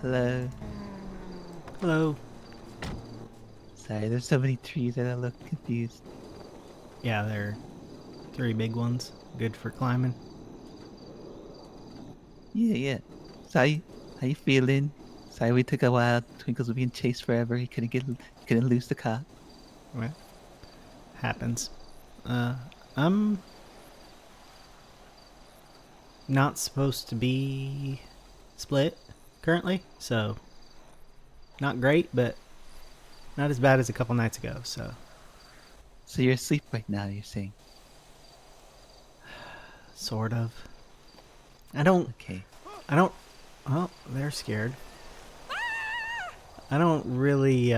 Hello. Hello. Sorry, there's so many trees that I look confused. Yeah, there are 3 big ones. Good for climbing. Yeah. So how you feeling? Sorry we took a while. Twinkles was being chased forever. He couldn't lose the car. Well, happens. I'm not supposed to be split currently, so not great, but not as bad as a couple nights ago, so So you're asleep right now, you're saying? sort of. I don't Okay. I don't oh, they're scared. I don't really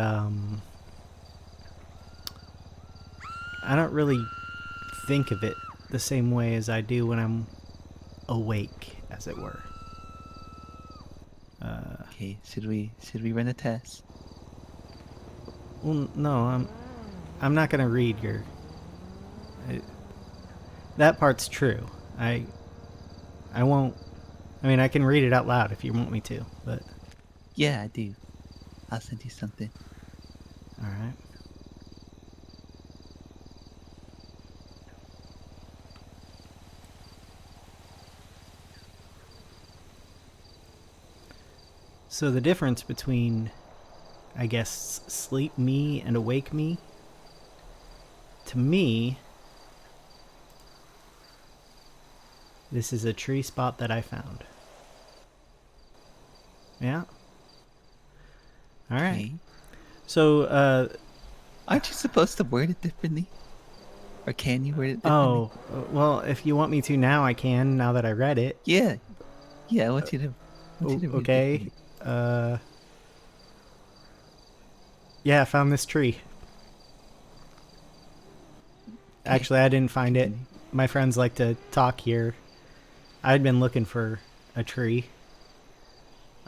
I don't really think of it the same way as I do when I'm awake, as it were. Okay. Should we run a test? Well, no, I'm not gonna read your. I, that part's true. I won't. I mean, I can read it out loud if you want me to, but Yeah, I do. I'll send you something. all right. So the difference between, I guess, sleep me and awake me, to me, this is a tree spot that I found. Yeah. All right. Okay. So, Aren't you supposed to word it differently? Or can you word it differently? oh, well, if you want me to now, I can. Now that I read it. Yeah. Yeah, I want you to read it Okay. differently. Uh, yeah, I found this tree. Okay. Actually, I didn't find it. Continue. My friends like to talk here. I'd been looking for a tree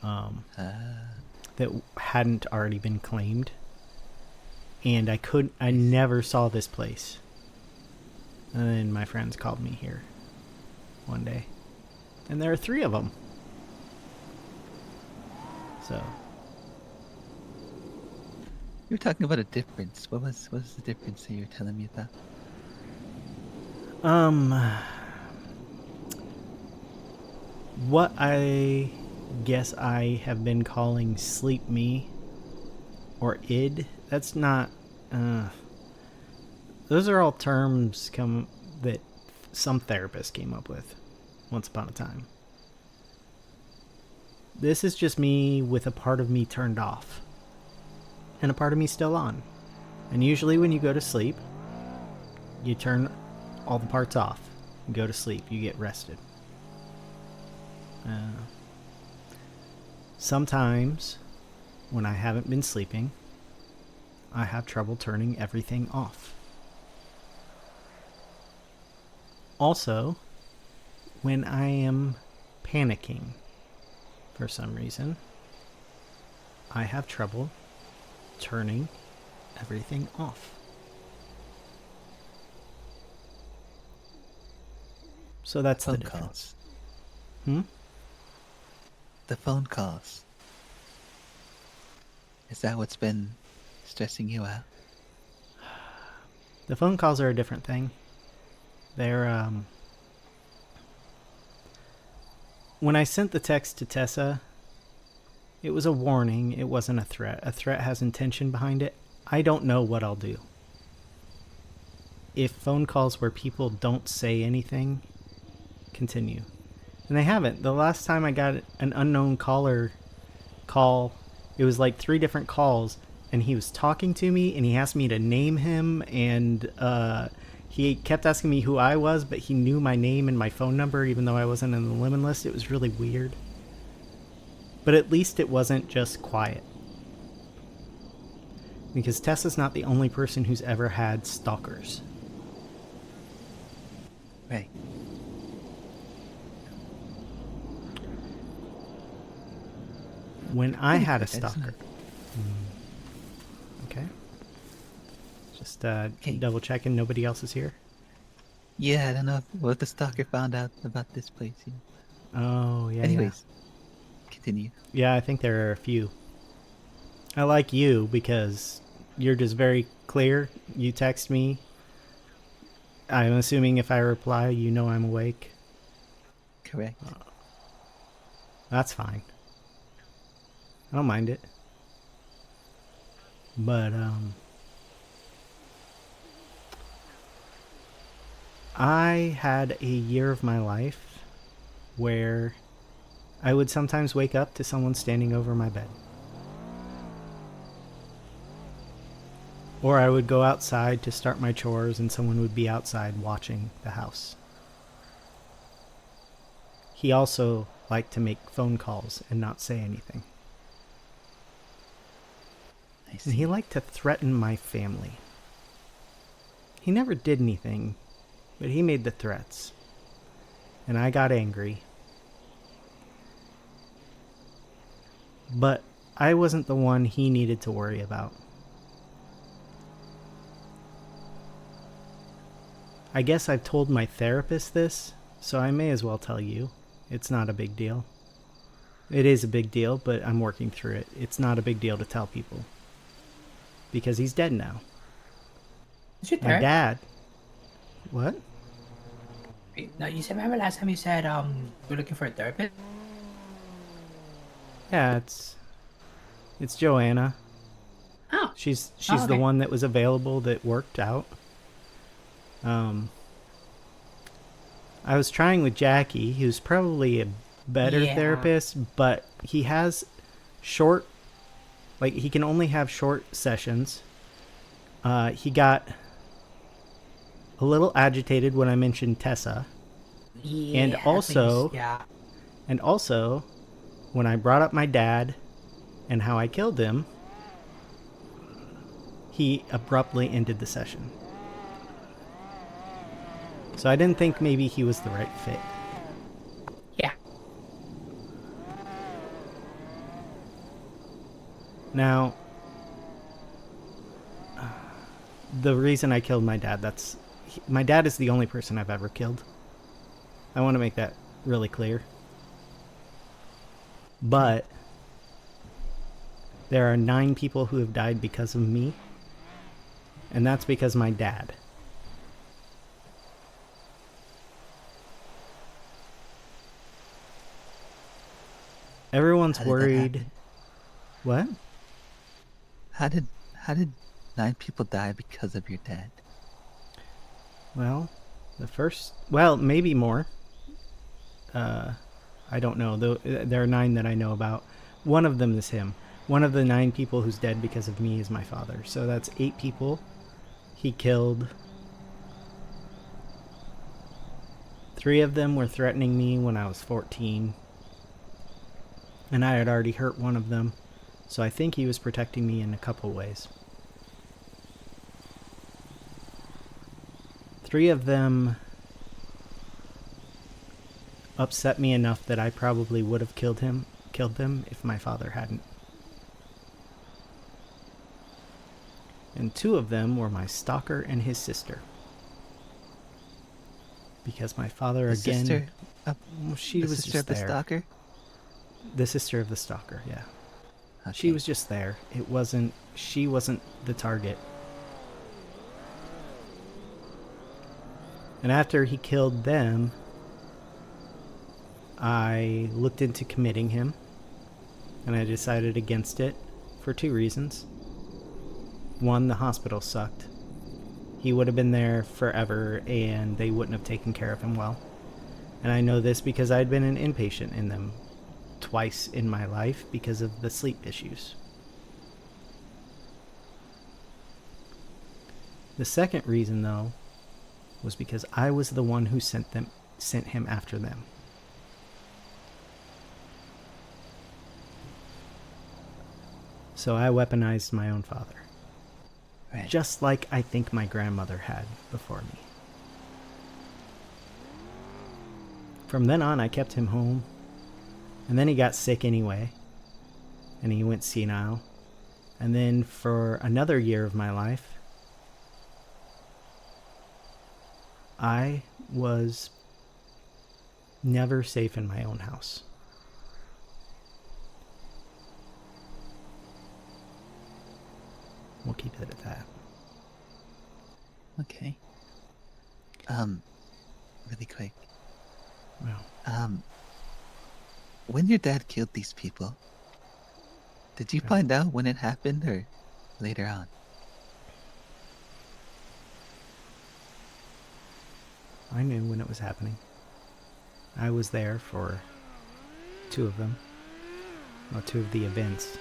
um, Ah, that hadn't already been claimed, and I I see. never saw this place. And then my friends called me here one day, and there are 3 of them. So, You were talking about a difference. What was the difference that you were telling me about? um, what I guess I have been calling sleep me or id. That's not. Uh, those are all terms that some therapists came up with once upon a time. This is just me with a part of me turned off and a part of me still on. And usually when you go to sleep, you turn all the parts off. You go to sleep, you get rested. Uh, Sometimes when I haven't been sleeping, I have trouble turning everything off. Also, when I am panicking for some reason, I have trouble turning everything off. So The that's the phone difference. calls. Hmm? The phone calls. Is that what's been stressing you out? The phone calls are a different thing. They're, when I sent the text to Tessa, it was a warning. It wasn't a threat. A threat has intention behind it. I don't know what I'll do. If phone calls where people don't say anything continue, and they haven't. The last time I got an unknown caller call, it was like 3 different calls, and he was talking to me, and he asked me to name him, and he kept asking me who I was, but he knew my name and my phone number, even though I wasn't in the lemon list. It was really weird. But at least it wasn't just quiet. Because Tessa's not the only person who's ever had stalkers. Right. When I Pretty had a quick. I just stalker. wanna. Okay. Just Okay. double checking nobody else is here. Yeah, I don't know what the stalker found out about this place. Oh, yeah, yeah. Anyways, Continue. Yeah, I think there are a few. I like you because you're just very clear. You text me. I'm assuming if I reply, you know I'm awake. Correct. That's fine. I don't mind it. But I had a year of my life where I would sometimes wake up to someone standing over my bed. Or I would go outside to start my chores and someone would be outside watching the house. He also liked to make phone calls and not say anything. I And he see. liked to threaten my family. He never did anything, but he made the threats. And I got angry. But I wasn't the one he needed to worry about. I guess I've told my therapist this, so I may as well tell you. It's not a big deal. It is a big deal, but I'm working through it. It's not a big deal to tell people. Because he's dead now. Is your My therapist? dad. What? No, you said, remember last time you said you're looking for a therapist? Yeah, it's Joanna. Oh, She's oh, the okay. one that was available that worked out. Um I was trying with Jackie, who's probably a better Yeah. therapist, but he has short, like he can only have short sessions. He got a little agitated when I mentioned Tessa, and Yeah, that's when you, also, yeah. and also, when I brought up my dad and how I killed him, he abruptly ended the session. So I didn't think maybe he was the right fit. Yeah. Now, the reason I killed my dad, my dad is the only person I've ever killed. I want to make that really clear. But there are 9 people who have died because of me, and that's because my dad. Everyone's How did that worried. happen? What? How did 9 people die because of your dad? Well, maybe more. I don't know. There are 9 that I know about. One of them is him. One of the 9 people who's dead because of me is my father. So that's 8 people he killed. 3 of them were threatening me when I was 14. And I had already hurt one of them. So I think he was protecting me in a couple ways. 3 of them upset me enough that I probably would have killed them if my father hadn't. And 2 of them were my stalker and his sister. Because my father, The again, sister of she the was sister just of the there. stalker. The sister of the stalker, yeah. Okay. She was just there. She wasn't the target. And after he killed them, I looked into committing him, and I decided against it for 2 reasons. One, the hospital sucked. He would have been there forever, and they wouldn't have taken care of him well. And I know this because I'd been an inpatient in them twice in my life because of the sleep issues. The second reason, though, was because I was the one who sent him after them. So I weaponized my own father. Right. Just like I think my grandmother had before me. From then on, I kept him home. And then he got sick anyway. And he went senile. And then for another year of my life, I was never safe in my own house. We'll keep it at that. Okay. Really quick. Well, When your dad killed these people, did you find out when it happened or later on? I knew when it was happening. I was there for 2 of them. Well, 2 of the events.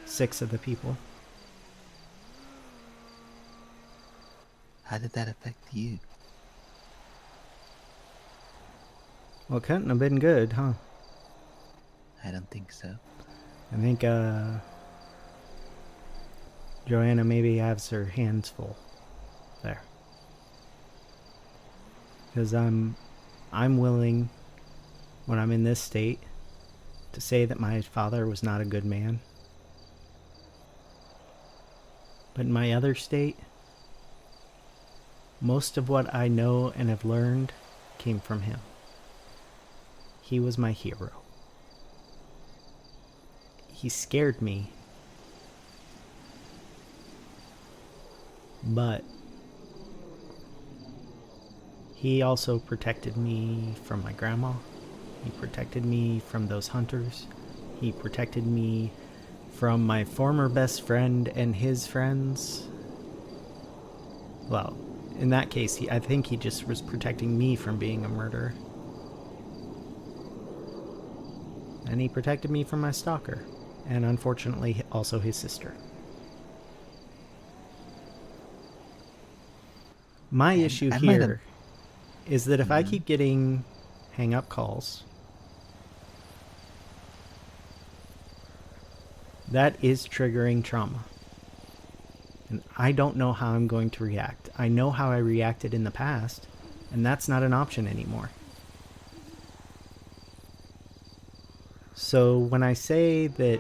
6 of the people. How did that affect you? Well, it couldn't have been good, huh? I don't think so. I think, Joanna maybe has her hands full there. Because I'm willing, when I'm in this state, to say that my father was not a good man. But in my other state, most of what I know and have learned came from him. He was my hero. He scared me. But he also protected me from my grandma. He protected me from those hunters. He protected me from my former best friend and his friends. Well, in that case, I think he just was protecting me from being a murderer. And he protected me from my stalker. And unfortunately, also his sister. My issue here is that if I keep getting hang-up calls, that is triggering trauma. And I don't know how I'm going to react. I know how I reacted in the past, and that's not an option anymore. So when I say that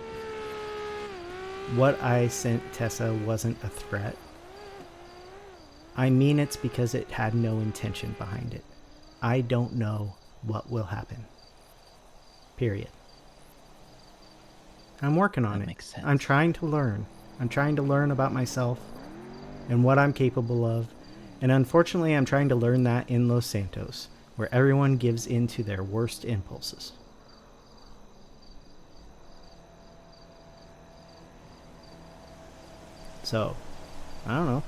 what I sent Tessa wasn't a threat, I mean it's because it had no intention behind it. I don't know what will happen. Period. I'm working on That it. makes sense. I'm trying to learn. I'm trying to learn about myself and what I'm capable of. And unfortunately, I'm trying to learn that in Los Santos, where everyone gives in to their worst impulses. So, I don't know.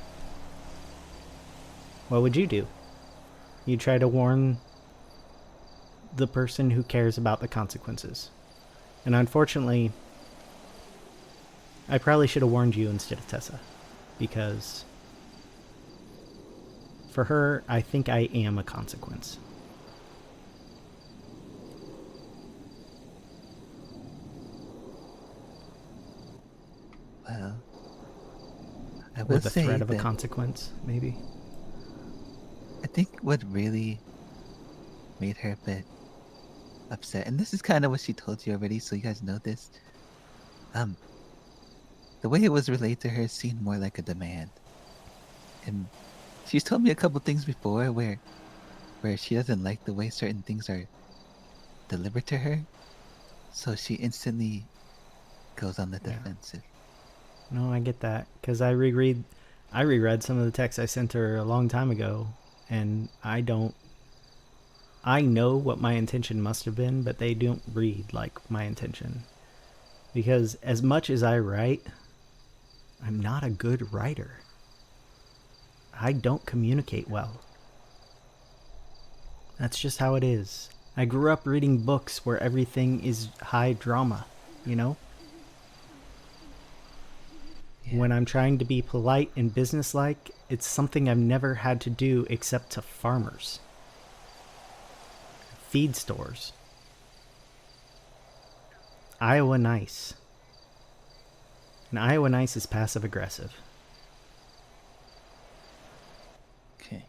What would you do? You try to warn the person who cares about the consequences. And unfortunately, I probably should have warned you instead of Tessa. Because for her, I think I am a consequence. Well, I will With the say threat of a that consequence, maybe. I think what really made her a bit upset, and this is kind of what she told you already, so you guys know this. The way it was relayed to her seemed more like a demand, and she's told me a couple things before where she doesn't like the way certain things are delivered to her, so she instantly goes on the Yeah. defensive. No, I get that. Because I reread some of the texts I sent her a long time ago, and I know what my intention must have been, but they don't read like my intention. Because as much as I write, I'm not a good writer. I don't communicate well. That's just how it is. I grew up reading books where everything is high drama, you know? Yeah. When I'm trying to be polite and businesslike, it's something I've never had to do except to farmers. Feed stores. Iowa Nice. And Iowa Nice is passive aggressive. Okay.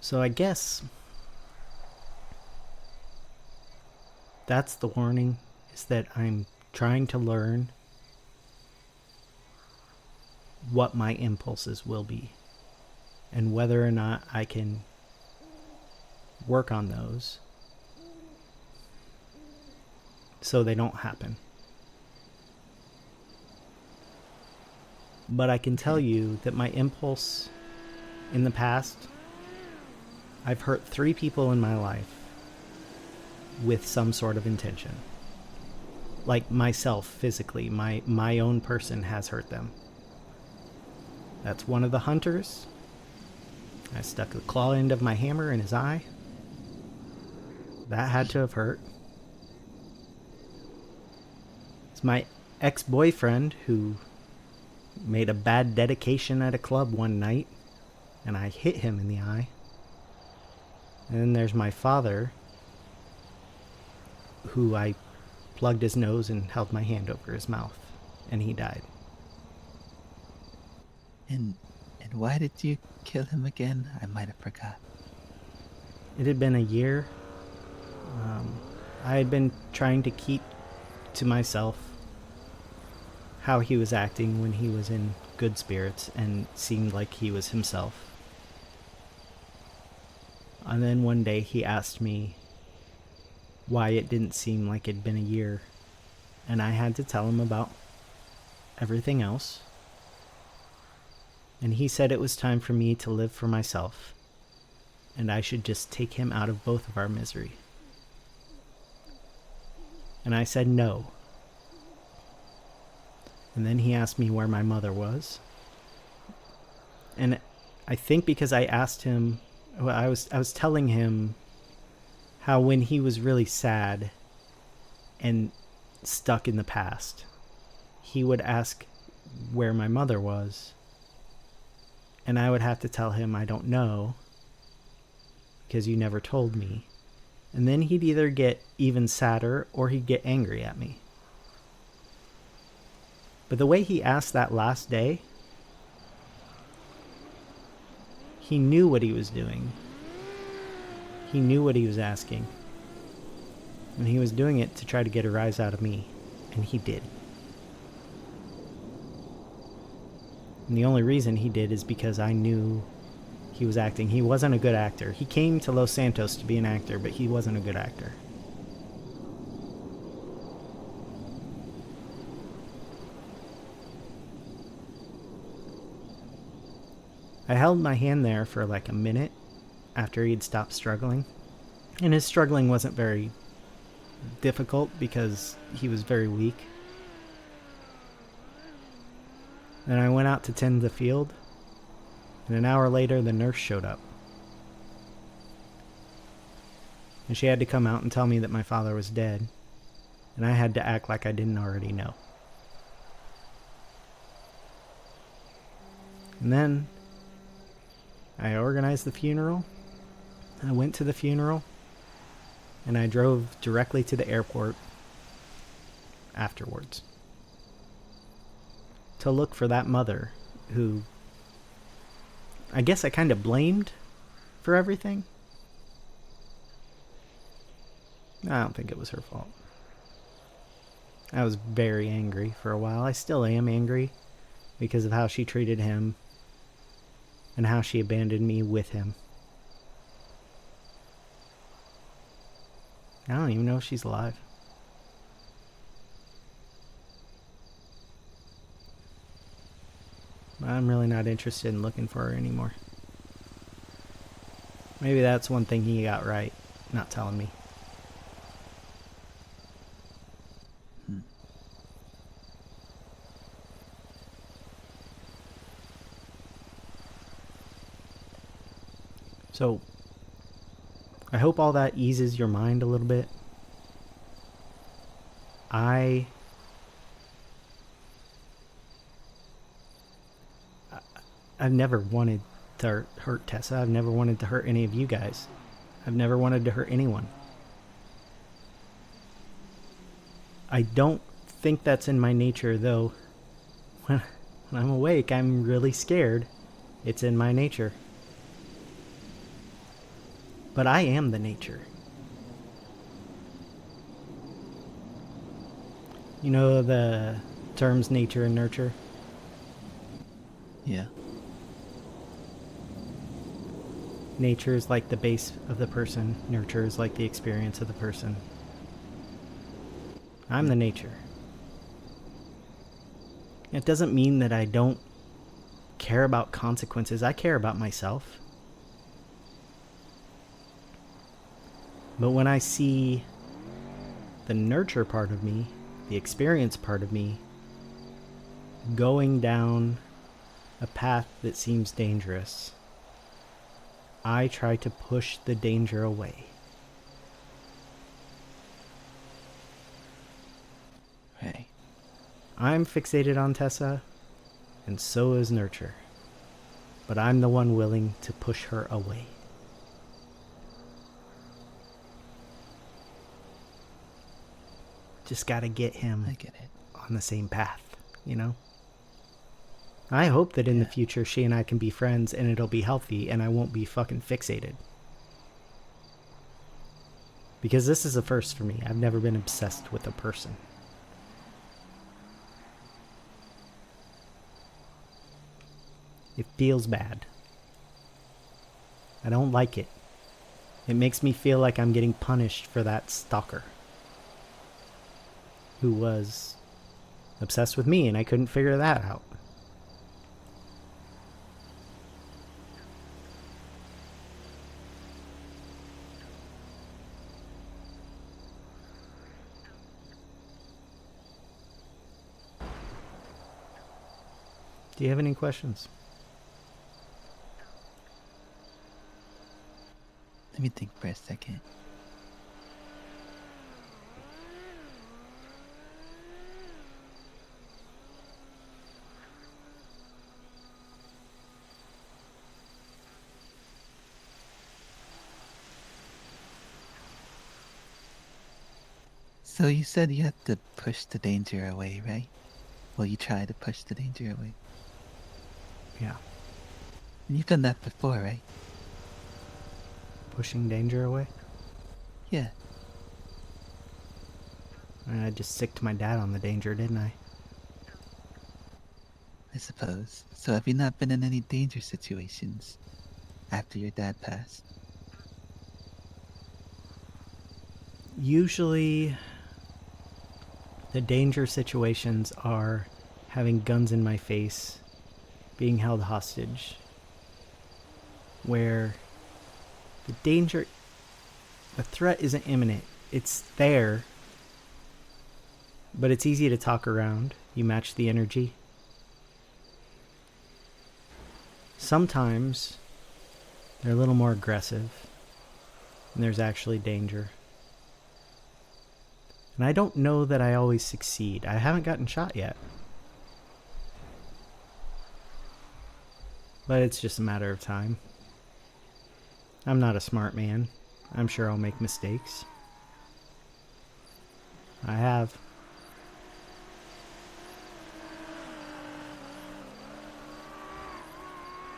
So I guess that's the warning, is that I'm trying to learn what my impulses will be and whether or not I can work on those so they don't happen. But I can tell you that my impulse in the past, I've hurt 3 people in my life with some sort of intention. Like myself, physically, my own person has hurt them. That's one of the hunters. I stuck the claw end of my hammer in his eye. That had to have hurt. It's my ex-boyfriend who made a bad dedication at a club one night, and I hit him in the eye. And then there's my father, who I plugged his nose and held my hand over his mouth, and he died. And why did you kill him again? I might have forgot. It had been a year. I had been trying to keep to myself how he was acting when he was in good spirits and seemed like he was himself. And then one day he asked me why it didn't seem like it'd been a year, and I had to tell him about everything else. And he said it was time for me to live for myself, and I should just take him out of both of our misery. And I said no. And then he asked me where my mother was. And I think because I asked him, well, I was telling him how when he was really sad and stuck in the past, he would ask where my mother was. And I would have to tell him I don't know because you never told me. And then he'd either get even sadder or he'd get angry at me. But the way he asked that last day, he knew what he was doing. He knew what he was asking. And he was doing it to try to get a rise out of me. And he did. And the only reason he did is because I knew he was acting. He wasn't a good actor. He came to Los Santos to be an actor, but he wasn't a good actor. I held my hand there for like a minute after he'd stopped struggling. And his struggling wasn't very difficult because he was very weak. Then I went out to tend the field, and an hour later the nurse showed up. And she had to come out and tell me that my father was dead, and I had to act like I didn't already know. And then I organized the funeral. I went to the funeral, and I drove directly to the airport afterwards to look for that mother who I guess I kind of blamed for everything. I don't think it was her fault. I was very angry for a while. I still am angry because of how she treated him and how she abandoned me with him. I don't even know if she's alive. I'm really not interested in looking for her anymore. Maybe that's one thing he got right, not telling me. So, I hope all that eases your mind a little bit. I've never wanted to hurt Tessa. I've never wanted to hurt any of you guys. I've never wanted to hurt anyone. I don't think that's in my nature, though. When I'm awake, I'm really scared. It's in my nature. But I am the nature. You know the terms nature and nurture? Yeah. Nature is like the base of the person. Nurture is like the experience of the person. I'm the nature. It doesn't mean that I don't care about consequences. I care about myself. But when I see the nurture part of me, the experience part of me, going down a path that seems dangerous, I try to push the danger away. Right. I'm fixated on Tessa, and so is Nurture. But I'm the one willing to push her away. Just gotta get him I get it. on the same path, you know? I hope that in the future she and I can be friends and it'll be healthy and I won't be fucking fixated. Because this is a first for me. I've never been obsessed with a person. It feels bad. I don't like it. It makes me feel like I'm getting punished for that stalker who was obsessed with me and I couldn't figure that out. Do you have any questions? Let me think for a second. So you said you have to push the danger away, right? Well, you try to push the danger away. Yeah. And you've done that before, right? Pushing danger away? Yeah. And I just sicked my dad on the danger, didn't I? I suppose. So have you not been in any danger situations after your dad passed? Usually, the danger situations are having guns in my face, being held hostage, where the threat isn't imminent. It's there, but it's easy to talk around. You match the energy. Sometimes they're a little more aggressive, and there's actually danger. And I don't know that I always succeed. I haven't gotten shot yet. But it's just a matter of time. I'm not a smart man. I'm sure I'll make mistakes. I have.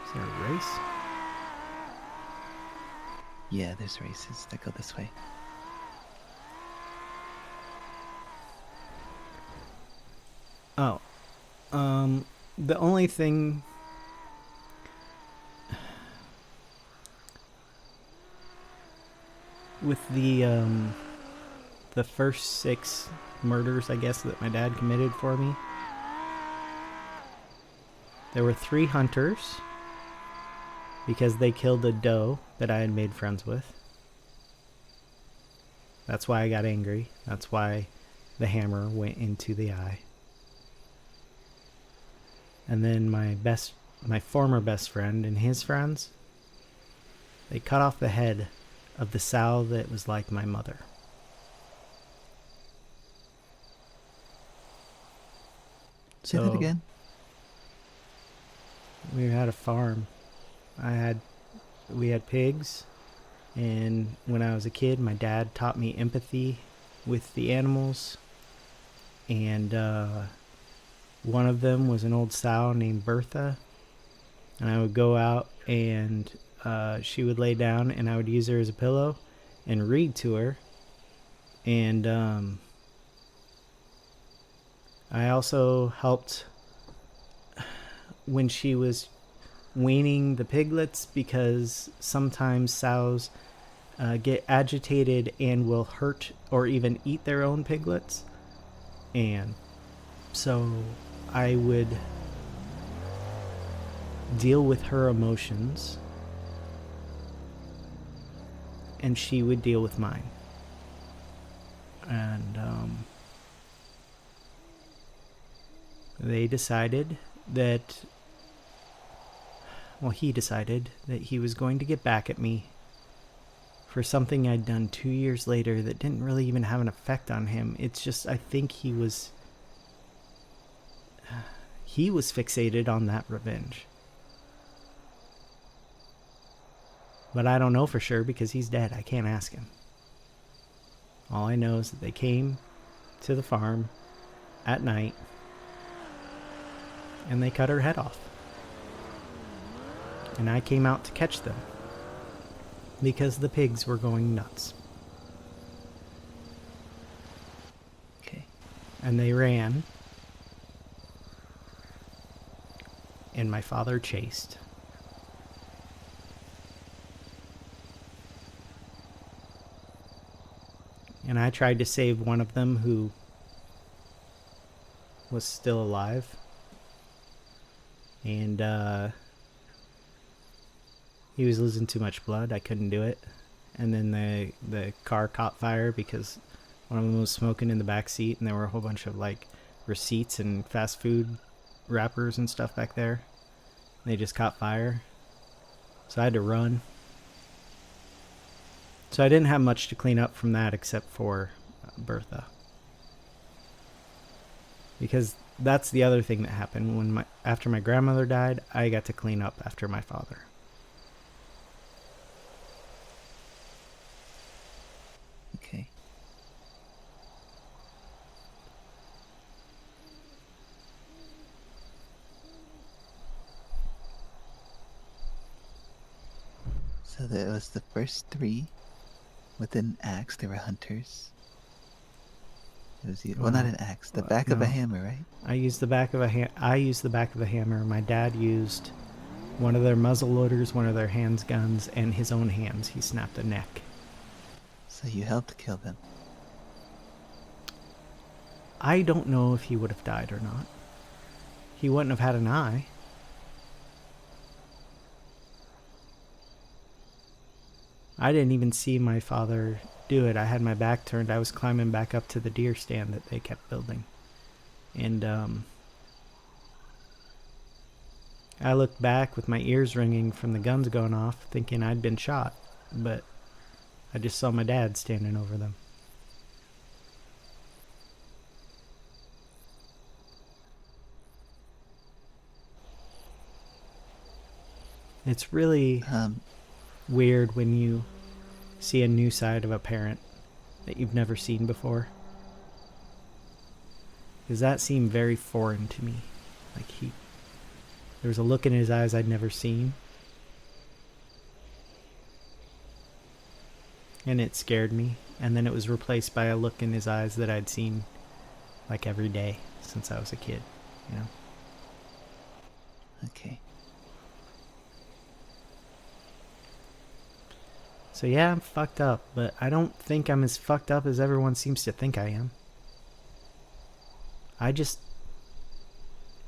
Is there a race? Yeah, there's races that go this way. Oh. The only thing... with the first 6 murders, I guess, that my dad committed for me, there were 3 hunters because they killed a doe that I had made friends with. That's why I got angry. That's why the hammer went into the eye. And then my former best friend and his friends, they cut off the head of the sow that was like my mother. Say that again. We had a farm. We had pigs, and when I was a kid, my dad taught me empathy with the animals, and one of them was an old sow named Bertha, and I would go out and she would lay down and I would use her as a pillow and read to her. And I also helped when she was weaning the piglets, because sometimes sows get agitated and will hurt or even eat their own piglets. And so I would deal with her emotions, and she would deal with mine. And they decided that, well, he decided that he was going to get back at me for something I'd done 2 years later that didn't really even have an effect on him. It's just, I think he was fixated on that revenge. But I don't know for sure because he's dead. I can't ask him. All I know is that they came to the farm at night and they cut her head off. And I came out to catch them because the pigs were going nuts. Okay. And they ran. And my father chased. And I tried to save one of them who was still alive. And he was losing too much blood. I couldn't do it. And then the car caught fire because one of them was smoking in the back seat, and there were a whole bunch of like receipts and fast food wrappers and stuff back there. They just caught fire. So I had to run. So I didn't have much to clean up from that except for Bertha. Because that's the other thing that happened. After my grandmother died, I got to clean up after my father. Okay. So there was the first 3 with an axe. They were hunters. It was well, not an axe, the back of a hammer, right? I used the back of a hammer. My dad used one of their muzzle loaders, one of their handguns, and his own hands. He snapped a neck. So you helped kill them. I don't know if he would have died or not. He wouldn't have had an eye. I didn't even see my father do it. I had my back turned. I was climbing back up to the deer stand that they kept building. And I looked back with my ears ringing from the guns going off, thinking I'd been shot. But I just saw my dad standing over them. It's really weird when you see a new side of a parent that you've never seen before. Because that seemed very foreign to me. Like there was a look in his eyes I'd never seen. And it scared me. And then it was replaced by a look in his eyes that I'd seen like every day since I was a kid, you know? Okay. So yeah, I'm fucked up, but I don't think I'm as fucked up as everyone seems to think I am. I just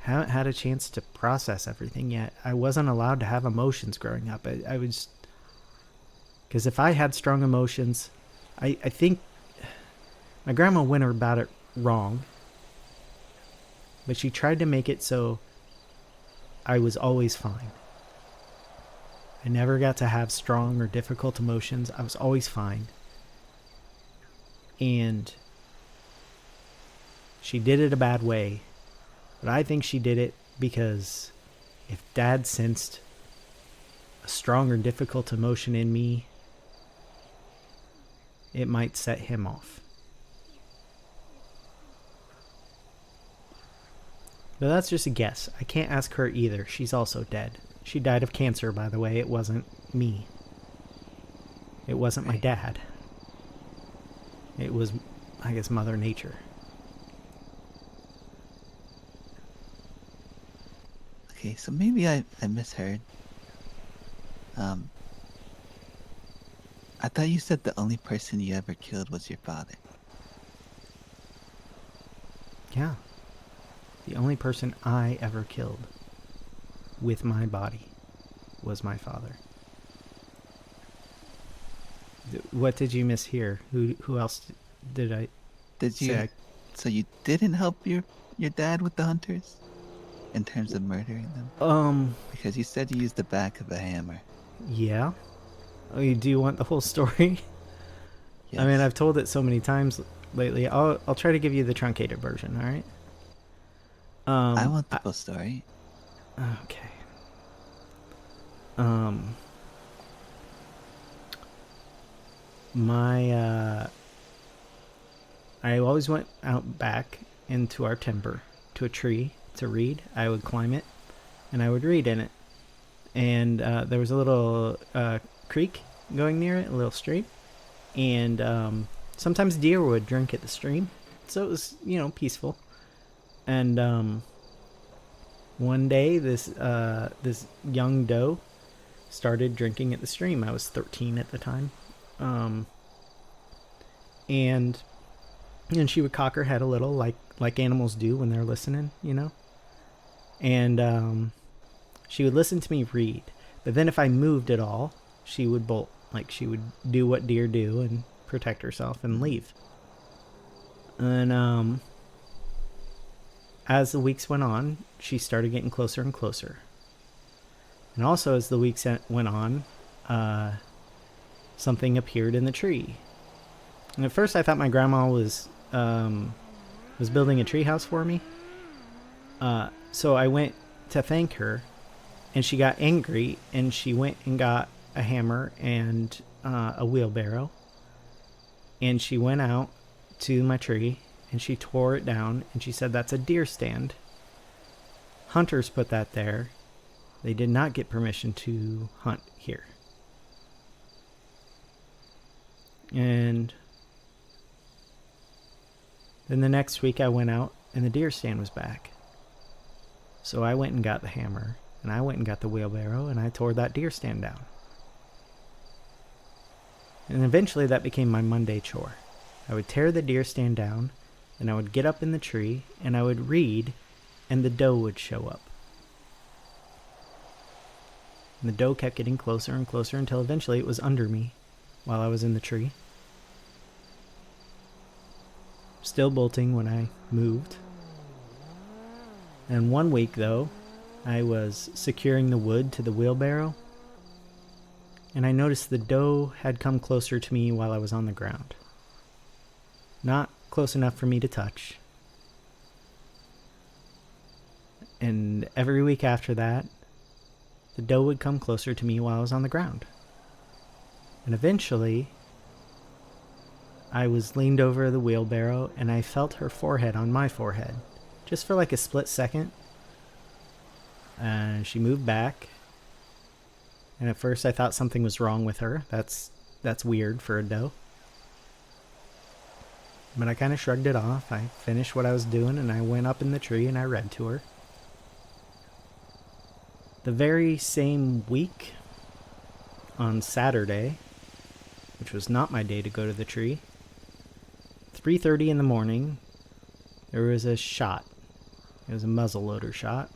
haven't had a chance to process everything yet. I wasn't allowed to have emotions growing up. I was... Because if I had strong emotions, I think my grandma went about it wrong. But she tried to make it so I was always fine. I never got to have strong or difficult emotions. I was always fine. And she did it a bad way. But I think she did it because if Dad sensed a strong or difficult emotion in me, it might set him off. But that's just a guess. I can't ask her either. She's also dead. She died of cancer, by the way. It wasn't me. It wasn't my dad. It was, I guess, Mother Nature. Okay, so maybe I misheard. I thought you said the only person you ever killed was your father. Yeah. The only person I ever killed. with my body was my father. What did you miss here? Who else did I Did say? you? So you didn't help your dad with the hunters in terms of murdering them? Because you said you used the back of a hammer. Yeah. Oh, do you want the whole story? Yes. I mean, I've told it so many times lately. I'll try to give you the truncated version. All right. I want the full story. Okay. I always went out back into our timber to a tree to read. I would climb it, and I would read in it. And there was a little creek going near it, a little stream, and sometimes deer would drink at the stream, so it was peaceful. And one day, this young doe started drinking at the stream. I was 13 at the time, and she would cock her head a little, like animals do when they're listening, and she would listen to me read. But then if I moved at all, she would bolt. Like, she would do what deer do and protect herself and leave. And as the weeks went on, she started getting closer and closer. And also, as the weeks went on, something appeared in the tree. And at first I thought my grandma was building a treehouse for me. So I went to thank her, and she got angry, and she went and got a hammer and a wheelbarrow, and she went out to my tree, and she tore it down, and she said, "That's a deer stand. Hunters put that there. They did not get permission to hunt here." And then the next week I went out, and the deer stand was back. So I went and got the hammer, and I went and got the wheelbarrow, and I tore that deer stand down. And eventually that became my Monday chore. I would tear the deer stand down, and I would get up in the tree, and I would read, and the doe would show up. And the doe kept getting closer and closer until eventually it was under me while I was in the tree. Still bolting when I moved. And one week, though, I was securing the wood to the wheelbarrow, and I noticed the doe had come closer to me while I was on the ground. Not close enough for me to touch. And every week after that, the doe would come closer to me while I was on the ground. And eventually, I was leaned over the wheelbarrow, and I felt her forehead on my forehead. Just for like a split second. And she moved back. And at first I thought something was wrong with her. That's weird for a doe. But I kind of shrugged it off. I finished what I was doing, and I went up in the tree and I read to her. The very same week, on Saturday, which was not my day to go to the tree, 3:30 in the morning, there was a shot. It was a muzzleloader shot.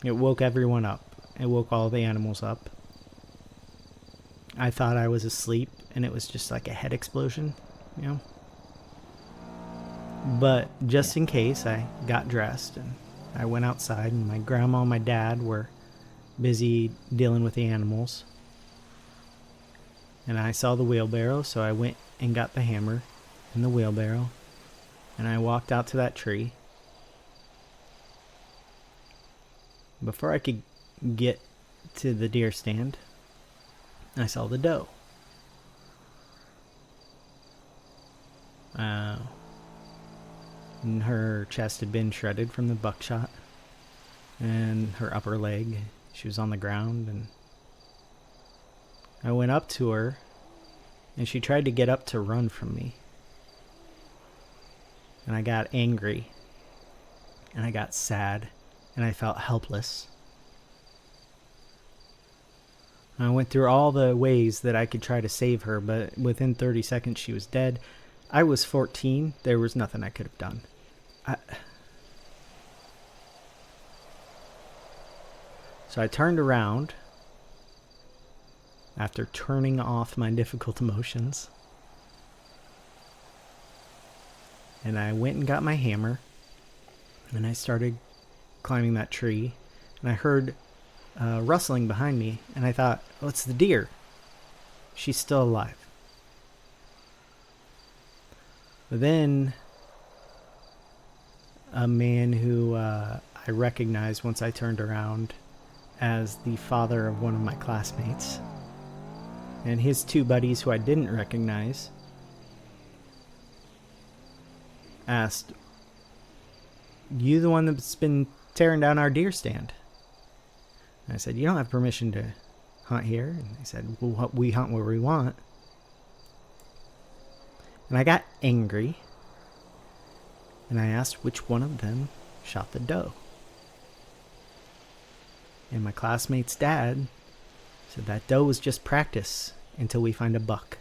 It woke everyone up. It woke all the animals up. I thought I was asleep, and it was just like a head explosion, But just in case, I got dressed, and I went outside, and my grandma and my dad were busy dealing with the animals. And I saw the wheelbarrow, so I went and got the hammer and the wheelbarrow, and I walked out to that tree. Before I could get to the deer stand, I saw the doe. And her chest had been shredded from the buckshot, and her upper leg, she was on the ground, and I went up to her, and she tried to get up to run from me. And I got angry, and I got sad, and I felt helpless. I went through all the ways that I could try to save her, but within 30 seconds she was dead. I was 14. There was nothing I could have done. So I turned around after turning off my difficult emotions. And I went and got my hammer. And I started climbing that tree. And I heard rustling behind me. And I thought, oh, it's the deer. She's still alive. But then a man who I recognized once I turned around as the father of one of my classmates, and his two buddies who I didn't recognize, asked, "You the one that's been tearing down our deer stand?" And I said, "You don't have permission to hunt here." And they said, "Well, we hunt where we want." And I got angry, and I asked which one of them shot the doe. And my classmate's dad said that doe was just practice until we find a buck.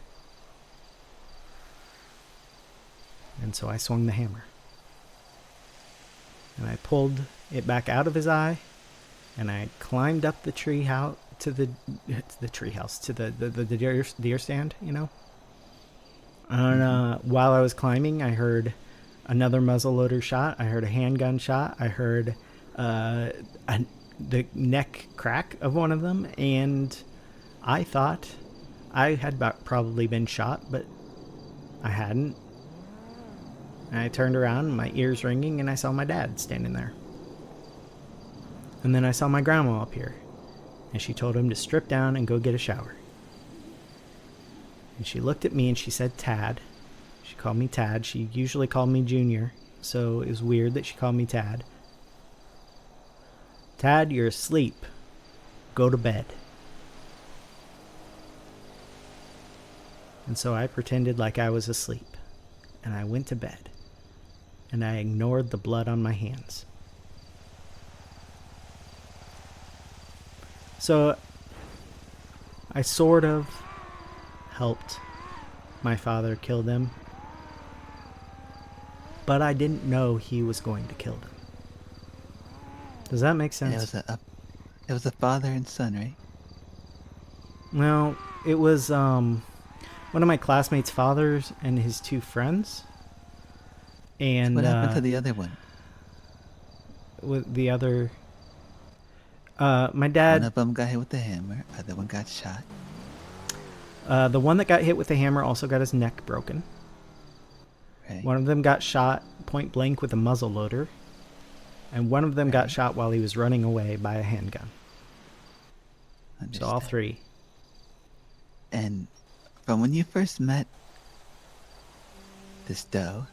And so I swung the hammer. And I pulled it back out of his eye, and I climbed up the tree house to the treehouse, to the deer stand, you know. And while I was climbing, I heard another muzzleloader shot. I heard a handgun shot. I heard the neck crack of one of them, and I thought I had probably been shot, but I hadn't. And I turned around, my ears ringing, and I saw my dad standing there. And then I saw my grandma up here, and she told him to strip down and go get a shower. And she looked at me and she said, "Tad." She called me Tad. She usually called me Junior, so it was weird that she called me Tad. "Tad, you're asleep. Go to bed." And so I pretended like I was asleep, and I went to bed, and I ignored the blood on my hands. So I sort of helped my father kill them, but I didn't know he was going to kill them. Does that make sense? It was a father and son, right? Well, it was one of my classmates' fathers and his two friends. And What happened to the other one? With the other, my dad. One of them got hit with the hammer. Other one got shot. The one that got hit with the hammer also got his neck broken. Right. One of them got shot point blank with a muzzle loader. And one of them got shot while he was running away by a handgun. Understood. So all three. And from when you first met this doe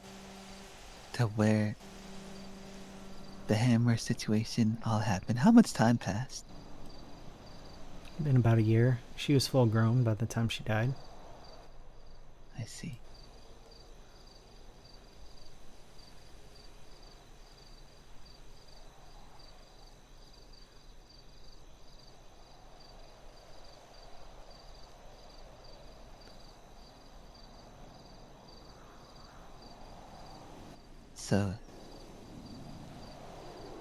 to where the hammer situation all happened, how much time passed? Been about a year. She was full grown by the time she died. I see. So,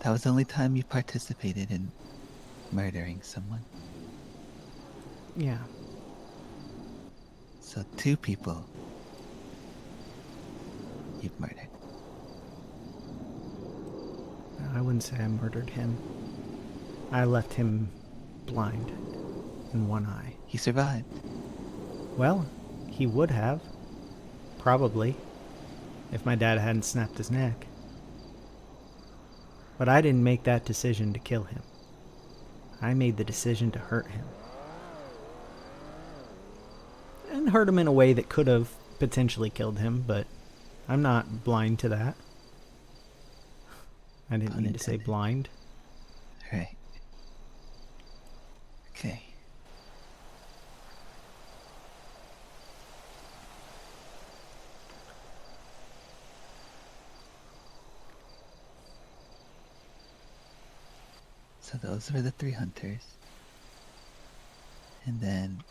that was the only time you participated in murdering someone. Yeah. So 2 people you've murdered. I wouldn't say I murdered him. I left him blind in one eye. He survived. Well, he would have. Probably. If my dad hadn't snapped his neck. But I didn't make that decision to kill him. I made the decision to hurt him. And hurt him in a way that could have potentially killed him, but I'm not blind to that. I didn't mean to say blind. Right. Okay. So those were the 3 hunters. And then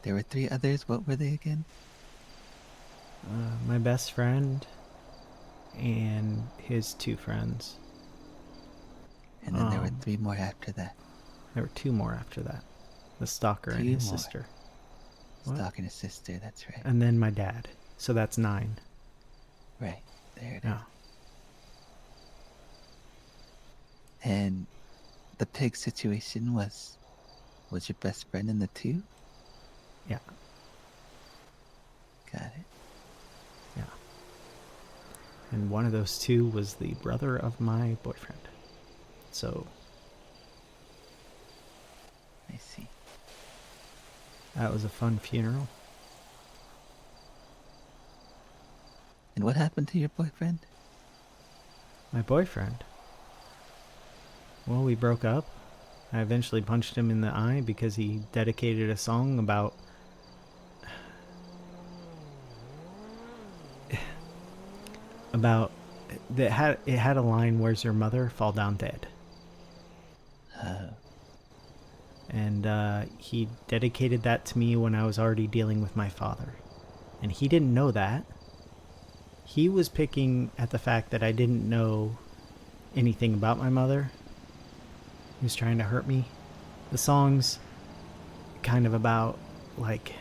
there were 3 others. What were they again? My best friend and his 2 friends. And then there were 3 more after that. There were 2 more after that. The stalker and 2 his more. sister. What? Stalking his sister, that's right. And then my dad. So that's 9. Right, there it is. Yeah. And the pig situation was your best friend in the 2? Yeah. Got it. Yeah. And one of those 2 was the brother of my boyfriend. So I see. that was a fun funeral. And what happened to your boyfriend? My boyfriend? Well, we broke up. I eventually punched him in the eye because he dedicated a song about it had a line, "Where's your mother? Fall down dead." And he dedicated that to me when I was already dealing with my father. And he didn't know that. He was picking at the fact that I didn't know anything about my mother. He was trying to hurt me. The song's kind of about, like,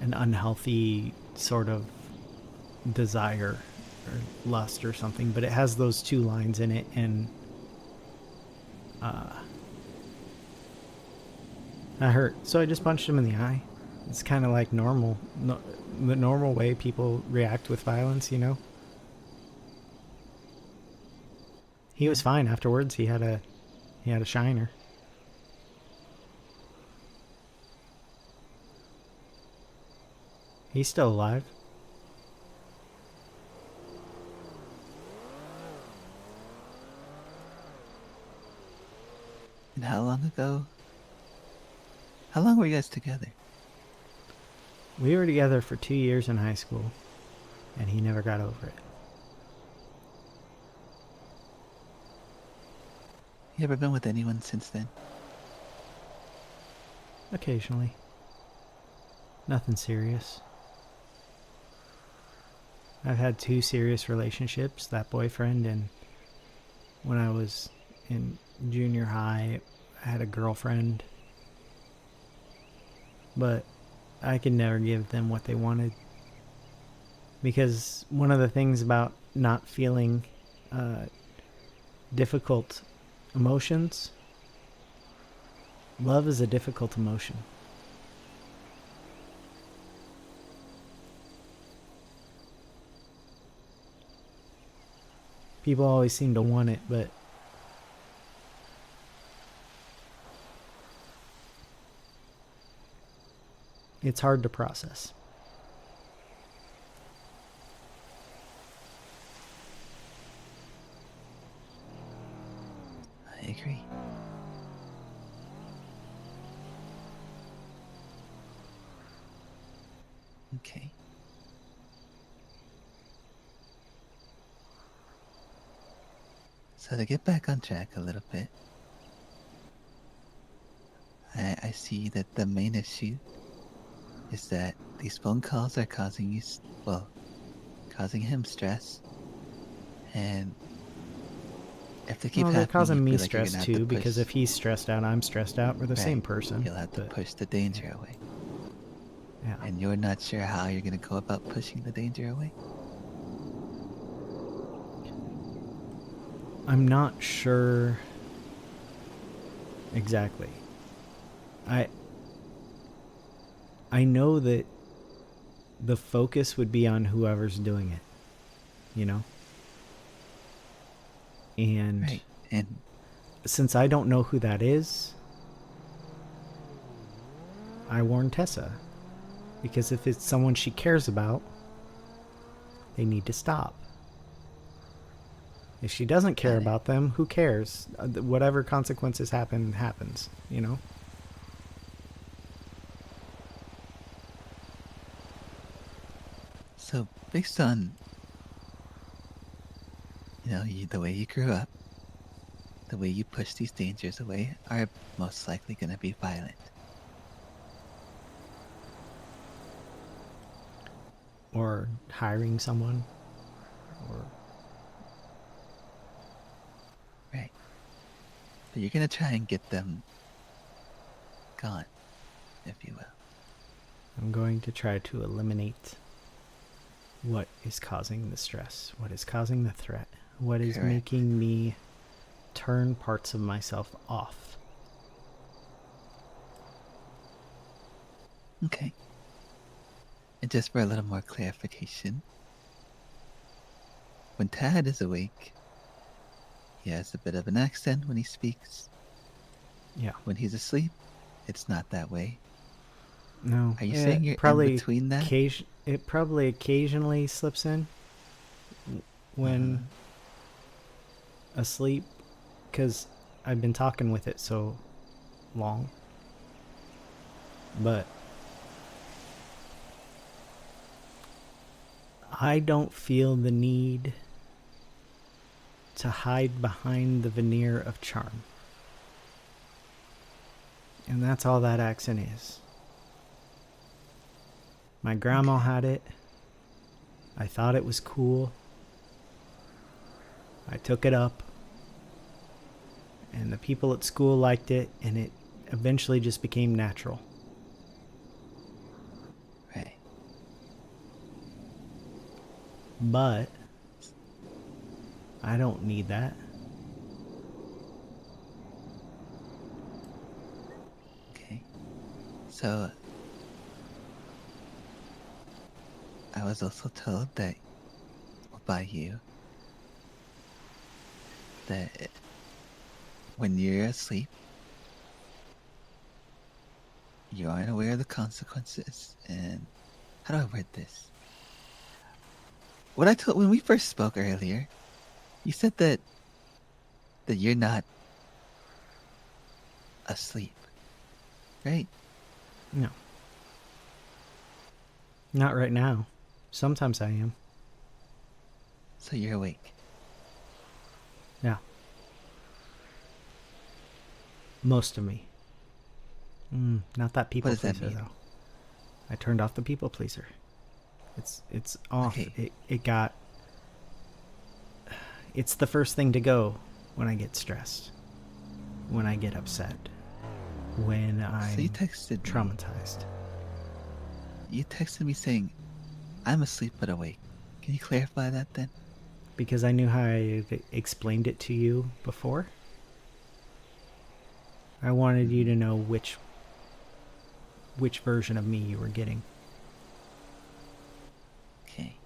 an unhealthy sort of desire or lust or something, but it has those 2 lines in it, and I hurt. So I just punched him in the eye. It's kind of like normal, the normal way people react with violence, you know? He was fine afterwards. He had a shiner. He's still alive. And how long ago? How long were you guys together? We were together for 2 years in high school, and he never got over it. You ever been with anyone since then? Occasionally. Nothing serious. I've had 2 serious relationships, that boyfriend, and when I was in junior high, I had a girlfriend. But I could never give them what they wanted. Because one of the things about not feeling difficult emotions, love is a difficult emotion. People always seem to want it, but it's hard to process. I agree. Okay. So to get back on track a little bit, I see that the main issue is that these phone calls are causing you, causing him stress, and if they keep Well, they're happening, you causing me feel like you're stress gonna have to too, push. because if he's stressed out, I'm stressed out. We're the same Right. person. You'll have to push the danger away, Yeah. and you're not sure how you're gonna go about pushing the danger away. I'm not sure exactly. I know that the focus would be on whoever's doing it, you know? And Right. And since I don't know who that is, I warn Tessa. Because if it's someone she cares about, they need to stop. If she doesn't care about them, who cares? Whatever consequences happen, happens, you know? so based on the way you grew up, the way you push these dangers away are most likely gonna be violent. Or hiring someone. Or But you're gonna try and get them gone, if you will. I'm going to try to eliminate what is causing the stress, what is causing the threat, what is Correct. making me turn parts of myself off. Okay. And just for a little more clarification, when Tad is awake, he has a bit of an accent when he speaks. Yeah. When he's asleep, it's not that way. No. Are you saying you're in between that? It probably occasionally slips in when asleep, because I've been talking with it so long. But I don't feel the need to hide behind the veneer of charm. And that's all that accent is. My grandma had it. I thought it was cool. I took it up. And the people at school liked it, and it eventually just became natural. Right. But I don't need that. Okay. So, I was also told that by you that when you're asleep, you aren't aware of the consequences. And how do I word this? When we first spoke earlier, you said that you're not asleep, right? No. Not right now. Sometimes I am. So you're awake. Yeah. Most of me. Not that people does that pleaser mean? though. I turned off the people pleaser. It's off. Okay. It's the first thing to go when I get stressed, when I get upset, when I'm So you texted me. traumatized. You texted me saying, "I'm asleep but awake." Can you clarify that then? Because I knew how I explained it to you before. I wanted you to know which version of me you were getting. Okay.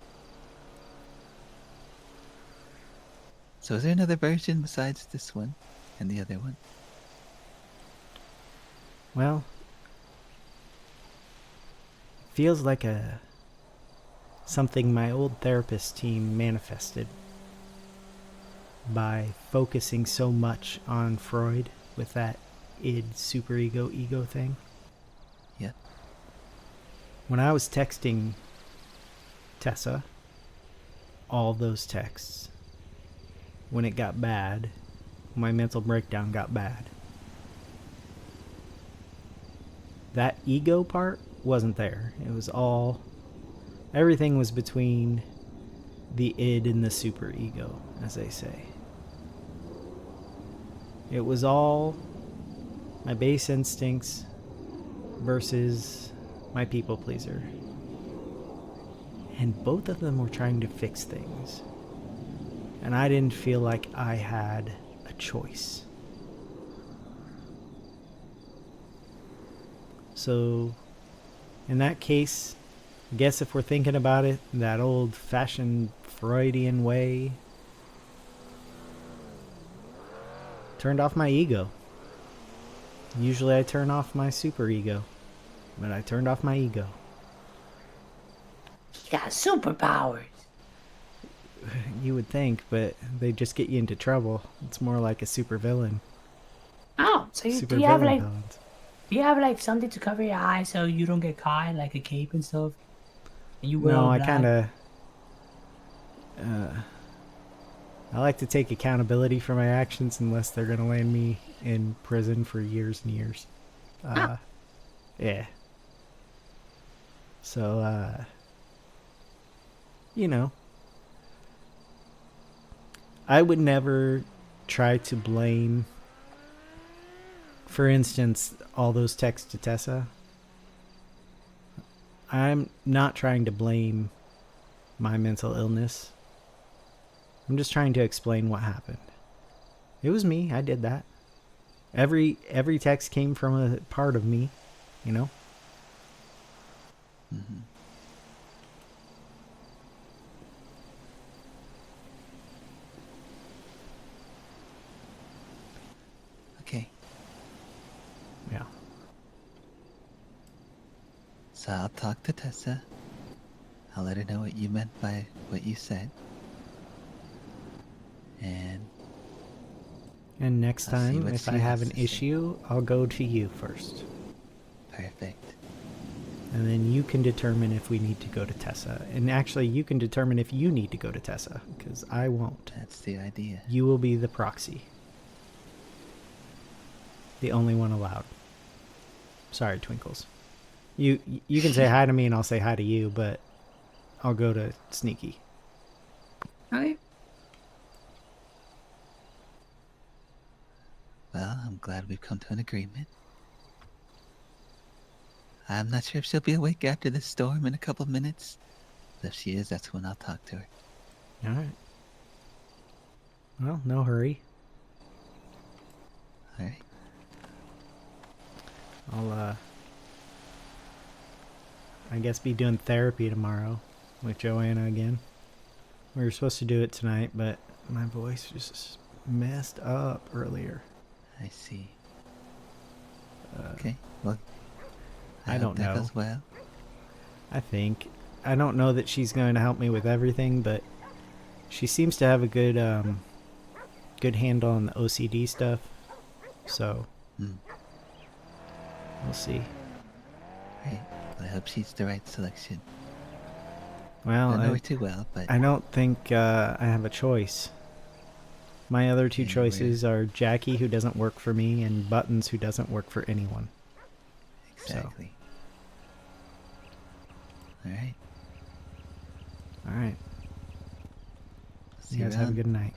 So is there another version besides this one and the other one? Well, feels like something my old therapist team manifested by focusing so much on Freud with that id superego ego thing. Yeah. When I was texting Tessa, all those texts, when it got bad, my mental breakdown got bad, that ego part wasn't there. It was all, everything was between the id and the superego, as they say. It was all my base instincts versus my people pleaser. And both of them were trying to fix things. And I didn't feel like I had a choice. So, in that case, I guess if we're thinking about it that old-fashioned Freudian way, turned off my ego. Usually I turn off my superego, but I turned off my ego. He got superpowers. You would think, but they just get you into trouble. It's more like a supervillain. Oh, so do you have like something to cover your eyes so you don't get caught, like a cape and stuff? And you wear No, all I black? kind of... I like to take accountability for my actions unless they're going to land me in prison for years and years. Yeah. So, you know, I would never try to blame for instance, all those texts to Tessa, I'm not trying to blame my mental illness. I'm just trying to explain what happened. It was me. I did that. Every text came from a part of me, you know? Mm-hmm. Okay. Yeah. So I'll talk to Tessa. I'll let her know what you meant by what you said. And next I'll see time, what if I she have has an to say. issue, I'll go to you first. Perfect. And then you can determine if we need to go to Tessa. And actually, you can determine if you need to go to Tessa, because I won't. That's the idea. You will be the proxy. The only one allowed. Sorry, Twinkles. You can say hi to me and I'll say hi to you, but I'll go to Sneaky. Okay. Well, I'm glad we've come to an agreement. I'm not sure if she'll be awake after this storm in a couple of minutes. But if she is, that's when I'll talk to her. Alright. Well, no hurry. Alright. I'll, I guess be doing therapy tomorrow with Joanna again. We were supposed to do it tonight, but my voice just messed up earlier. I see. Okay. Well, I I hope don't that know. goes well. I think. I don't know that she's going to help me with everything, but she seems to have a good good handle on the OCD stuff. So we'll see. Right. Well, I hope she's the right selection. Well, I don't know her too well, but I don't think I have a choice. My other two Okay, choices are Jackie, who doesn't work for me, and Buttons, who doesn't work for anyone. exactly. So. Alright. All right. See You guys have a around. good night.